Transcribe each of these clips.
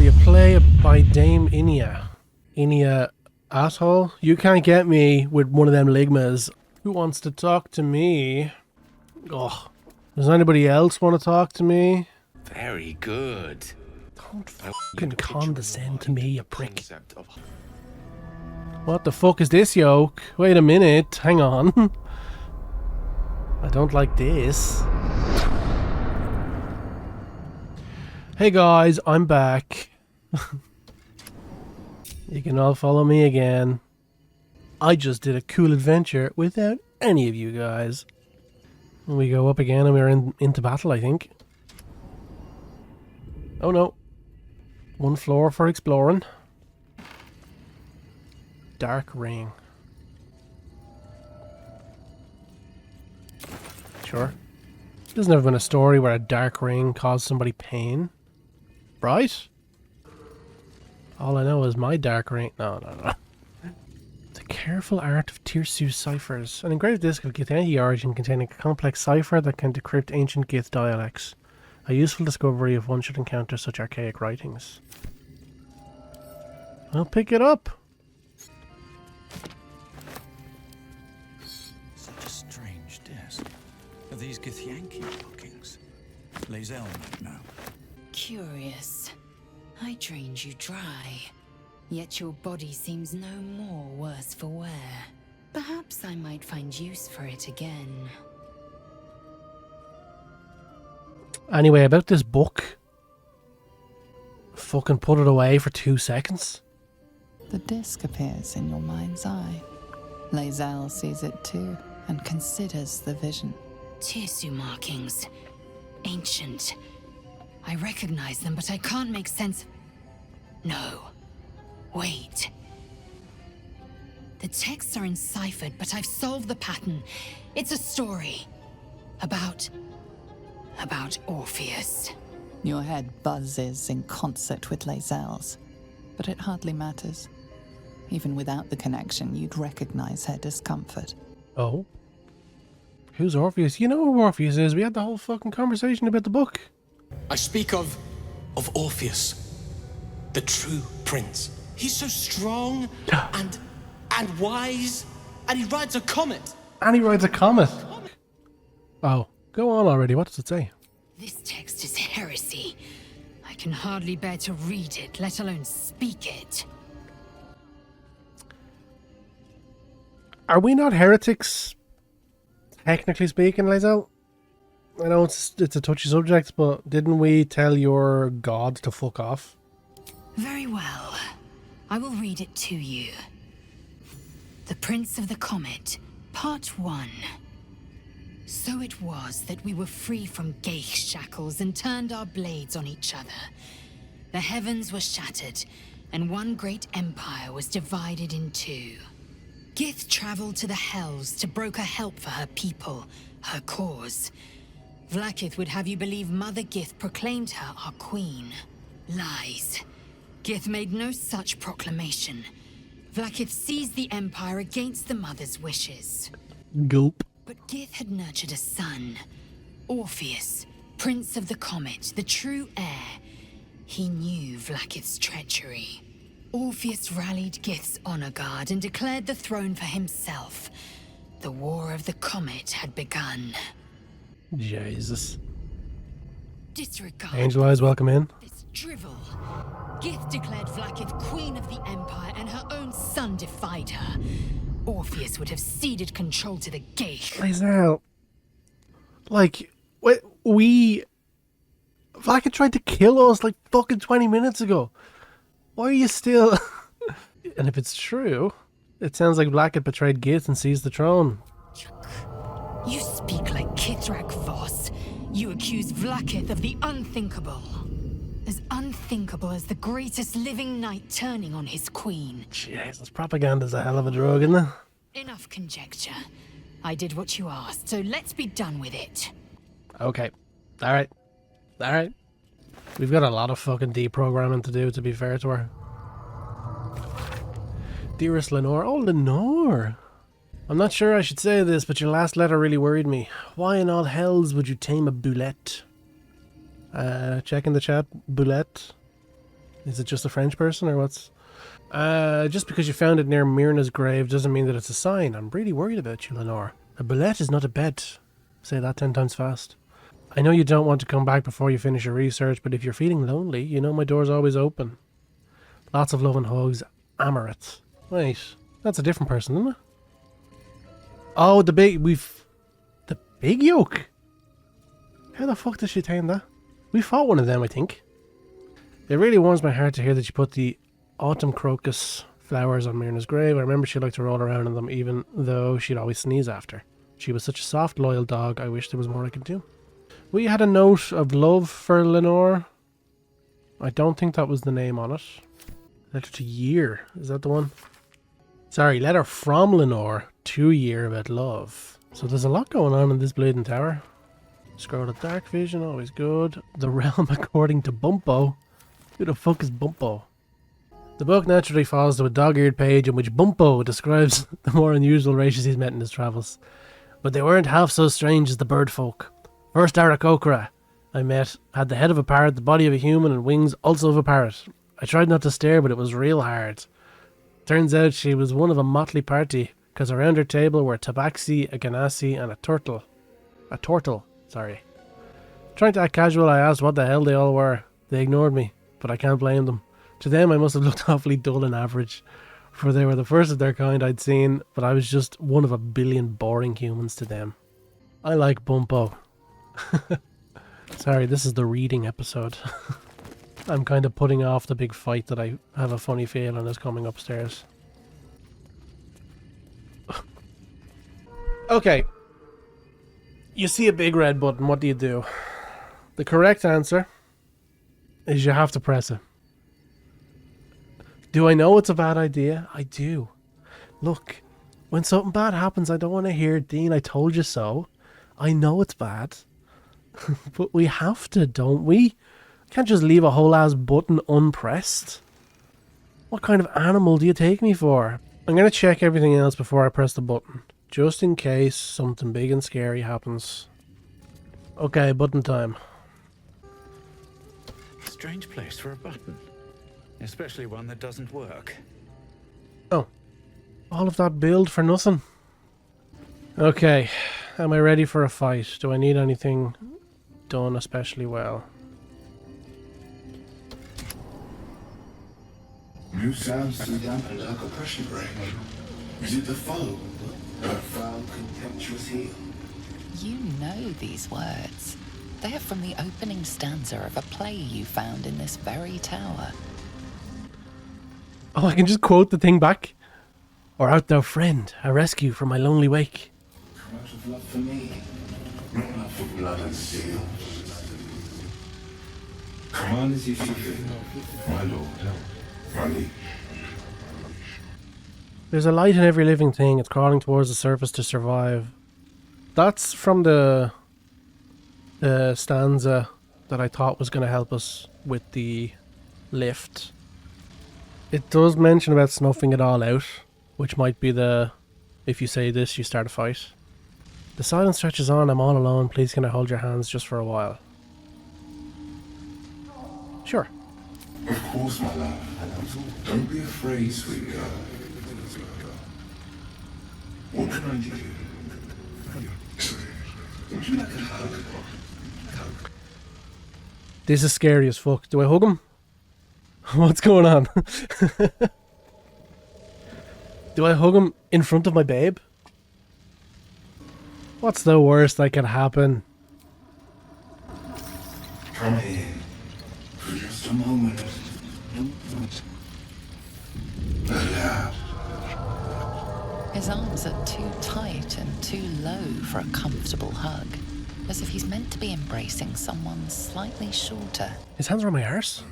be a play by Dame Inia. Inia, asshole, you can't get me with one of them ligmas. Who wants to talk to me? Oh, does anybody else want to talk to me? Very good. Don't fucking condescend to me, you prick. What the fuck is this yoke? Wait a minute, hang on. I don't like this. Hey guys, I'm back. You can all follow me again. I just did a cool adventure without any of you guys. We go up again and we're into battle, I think. Oh no. One floor for exploring. Dark ring. Sure. There's never been a story where a dark ring caused somebody pain. Right? All I know is my dark ring. No. The careful art of Tirsu ciphers. An engraved disc of Githyanki origin containing a complex cipher that can decrypt ancient Gith dialects. A useful discovery if one should encounter such archaic writings. I'll pick it up. Such a strange disc. Are these Githyanki markings? lae'zel might know. Curious. I drained you dry, yet your body seems no more worse for wear. Perhaps I might find use for it again. Anyway, about this book. Fucking put it away for 2 seconds. The disc appears in your mind's eye. lae'zel sees it too, and considers the vision. Tirsu markings. Ancient. I recognize them, but I can't make sense. No. Wait. The texts are enciphered, but I've solved the pattern. It's a story. About Orpheus. Your head buzzes in concert with lae'zel's, but it hardly matters. Even without the connection, you'd recognize her discomfort. Oh? Who's Orpheus? You know who Orpheus is. We had the whole fucking conversation about the book. I speak of Orpheus, the true prince. He's so strong and wise, and he rides a comet. And he rides a comet. Oh, go on already. What does it say? This text is heresy. I can hardly bear to read it, let alone speak it. Are we not heretics? Technically speaking, lae'zel? I know it's a touchy subject, but didn't we tell your god to fuck off? Very well. I will read it to you. The Prince of the Comet, Part 1. So it was that we were free from Geich shackles and turned our blades on each other. The heavens were shattered, and one great empire was divided in two. Gith traveled to the Hells to broker help for her people, her cause. Vlaakith would have you believe Mother Gith proclaimed her our queen. Lies. Gith made no such proclamation. Vlaakith seized the Empire against the Mother's wishes. Gulp. But Gith had nurtured a son, Orpheus, Prince of the Comet, the true heir. He knew Vlaakith's treachery. Orpheus rallied Gith's honor guard and declared the throne for himself. The War of the Comet had begun. Jesus. Disregard. Angel Eyes, welcome in. This drivel. Gith declared Vlaakith queen of the Empire, and her own son defied her. Orpheus would have ceded control to the Geich. lae'zel. Like, Vlaakith tried to kill us like fucking 20 minutes ago. Why are you still... And if it's true, it sounds like Vlaakith betrayed Gith and seized the throne. You speak like Kithrak Voss. You accuse Vlaakith of the unthinkable. As unthinkable as the greatest living knight turning on his queen. Jesus, propaganda's a hell of a drug, isn't it? Enough conjecture. I did what you asked, so let's be done with it. Okay. Alright. We've got a lot of fucking deprogramming to do, to be fair to her. Dearest Lenore. Oh, Lenore! I'm not sure I should say this, but your last letter really worried me. Why in all hells would you tame a boulette? Check in the chat. Boulette. Is it just a French person or what's... just because you found it near Myrna's grave doesn't mean that it's a sign. I'm really worried about you, Lenore. A bullet is not a bed. Say that 10 times fast. I know you don't want to come back before you finish your research, but if you're feeling lonely, you know my door's always open. Lots of love and hugs, Amaret. Wait, that's a different person, isn't it? Oh, the big... The big yoke? How the fuck did she tame that? We fought one of them, I think. It really warms my heart to hear that you put the autumn crocus flowers on Myrna's grave. I remember she liked to roll around in them, even though she'd always sneeze after. She was such a soft, loyal dog. I wish there was more I could do. We had a note of love for Lenore. I don't think that was the name on it. Letter to Year. Is that the one? Sorry, letter from Lenore to Year about love. So there's a lot going on in this bleeding tower. Scroll to dark vision, always good. The realm according to Bumpo. Who the fuck is Bumpo? The book naturally falls to a dog-eared page in which Bumpo describes the more unusual races he's met in his travels. But they weren't half so strange as the bird folk. First Aarakocra I met had the head of a parrot, the body of a human, and wings also of a parrot. I tried not to stare, but it was real hard. Turns out she was one of a motley party, because around her table were tabaxi, a ganassi, and a turtle. A tortle, sorry. Trying to act casual, I asked what the hell they all were. They ignored me, but I can't blame them. To them, I must have looked awfully dull and average, for they were the first of their kind I'd seen, but I was just one of a billion boring humans to them. I like Bumpo. Sorry, this is the reading episode. I'm kind of putting off the big fight that I have a funny feeling is coming upstairs. Okay. You see a big red button, what do you do? The correct answer is you have to press it. Do I know it's a bad idea? I do. Look, when something bad happens, I don't want to hear, Dean, I told you so. I know it's bad. But we have to, don't we? Can't just leave a whole ass button unpressed. What kind of animal do you take me for? I'm going to check everything else before I press the button. Just in case something big and scary happens. Okay, button time. Strange place for a button. Especially one that doesn't work. Oh. All of that build for nothing. Okay. Am I ready for a fight? Do I need anything done especially well? New sounds to dampen like a pressure break. Is it the foe? Her foul, contemptuous heel? You know these words. They are from the opening stanza of a play you found in this very tower. Oh, I can just quote the thing back. Or art thou friend, a rescue from my lonely wake. Come out of love for me, not love for blood and steel. Come on as you see fit, my lord, my liege. There's a light in every living thing. It's crawling towards the surface to survive. That's from the stanza that I thought was going to help us with the lift. It does mention about snuffing it all out, which might be the, if you say this, you start a fight. The silence stretches on. I'm all alone. Please can I hold your hands just for a while? Sure. Of course, my love. Don't be afraid, sweet girl. What can I do? Would you like a hug? This is scary as fuck. Do I hug him? What's going on? Do I hug him in front of my babe? What's the worst that could happen? Come here. For just a moment. Allow. His arms are too tight and too low for a comfortable hug, as if he's meant to be embracing someone slightly shorter. His hands are on my arse.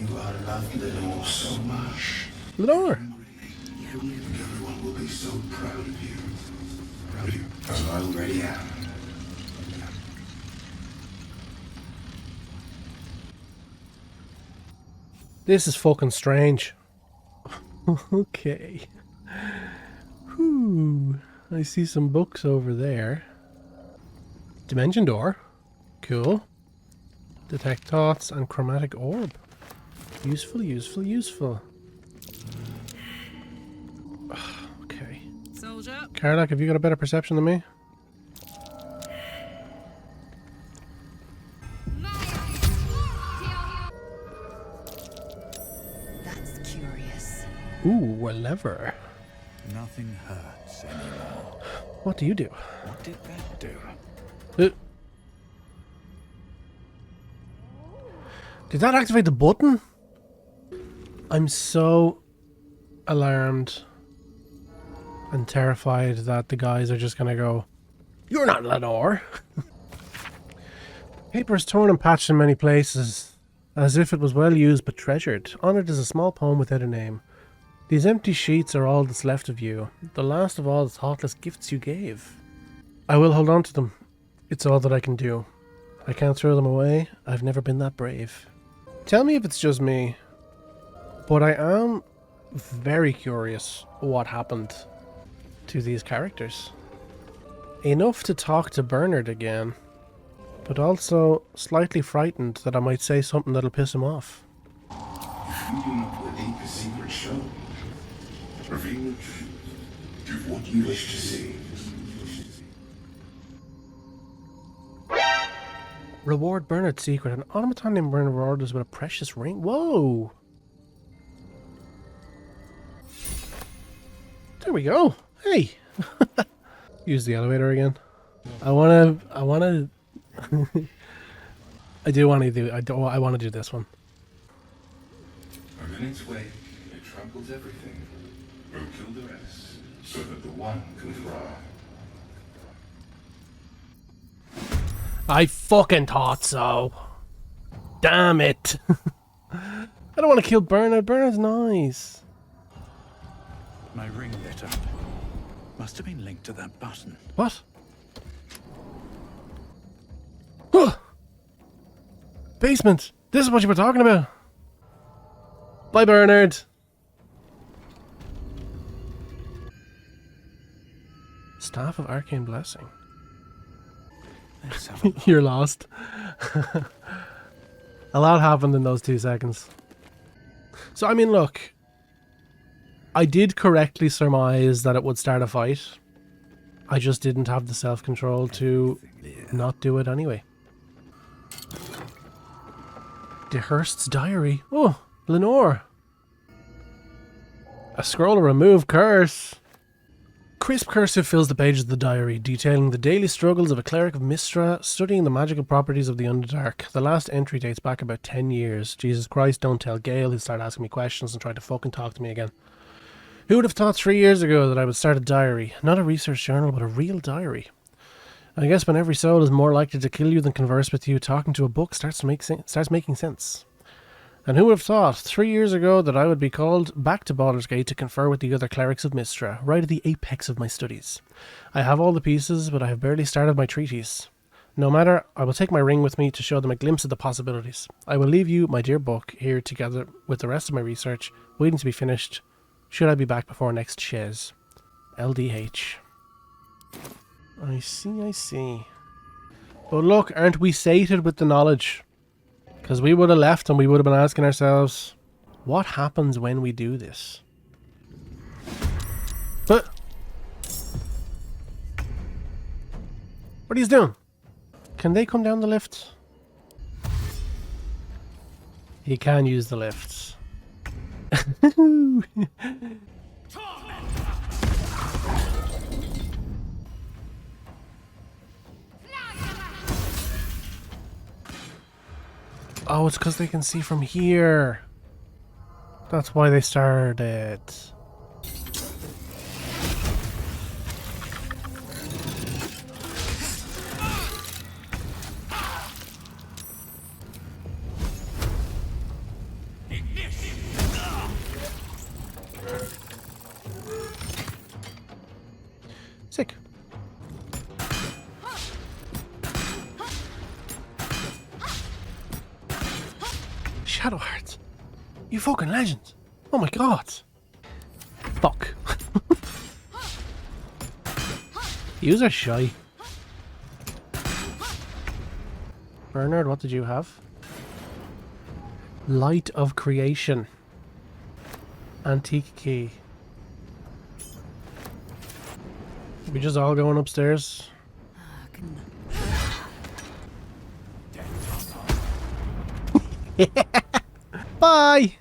You are loved, Lenore, so much. Lenore! Everyone will be so proud of you. Proud of you, as I already am. This is fucking strange. Okay. Whew. I see some books over there. Dimension door. Cool. Detect thoughts and chromatic orb. Useful, useful, useful. Okay. Soldier. Karlak, have you got a better perception than me? That's curious. Ooh, a lever. Nothing hurts anymore. What do you do? What did that do? Did that activate the button? I'm so alarmed and terrified that the guys are just gonna go, "You're not Lenore." Paper is torn and patched in many places, as if it was well used but treasured. On it is a small poem without a name. These empty sheets are all that's left of you, the last of all the thoughtless gifts you gave. I will hold on to them. It's all that I can do. I can't throw them away. I've never been that brave. Tell me if it's just me, but I am very curious what happened to these characters. Enough to talk to Bernard again, but also slightly frightened that I might say something that'll piss him off. If you do not believe the secret show, reveal the truth. Give what you wish to see. Reward Bernard's secret. An automaton named Bernard rewarded us with a precious ring. Whoa! There we go. Hey! Use the elevator again. I wanna I wanna do this one. A minute's wait, it tramples everything. We'll kill the rest, so that the one can thrive. I fucking thought so. Damn it. I don't want to kill Bernard. Bernard's nice. My ring lit up. Must have been linked to that button. What? Huh. Basement. This is what you were talking about. Bye, Bernard. Staff of Arcane Blessing. Let's have a look. You're lost. A lot happened in those 2 seconds. So, I mean, look. I did correctly surmise that it would start a fight. I just didn't have the self-control to not do it anyway. DeHurst's diary. Oh, Lenore. A scroll to remove curse. Crisp cursive fills the pages of the diary, detailing the daily struggles of a cleric of Mistra studying the magical properties of the Underdark. The last entry dates back about 10 years. Jesus Christ, don't tell Gale. He'll start asking me questions and try to fucking talk to me again. Who would have thought 3 years ago that I would start a diary? Not a research journal, but a real diary. I guess when every soul is more likely to kill you than converse with you, talking to a book starts making sense. And who would have thought 3 years ago that I would be called back to Baldur's Gate to confer with the other clerics of Mistra, right at the apex of my studies. I have all the pieces, but I have barely started my treatise. No matter, I will take my ring with me to show them a glimpse of the possibilities. I will leave you, my dear book, here together with the rest of my research, waiting to be finished, should I be back before next chaise. LDH. I see. But look, aren't we sated with the knowledge? Because we would have left and we would have been asking ourselves, what happens when we do this? But what are you doing? Can they come down the lift? You can use the lifts. Oh, it's because they can see from here. That's why they started. Sick. Shadowheart. You fucking legend. Oh my god. Fuck. Yous are shy. Bernard, what did you have? Light of Creation. Antique key. We just all going upstairs? Bye!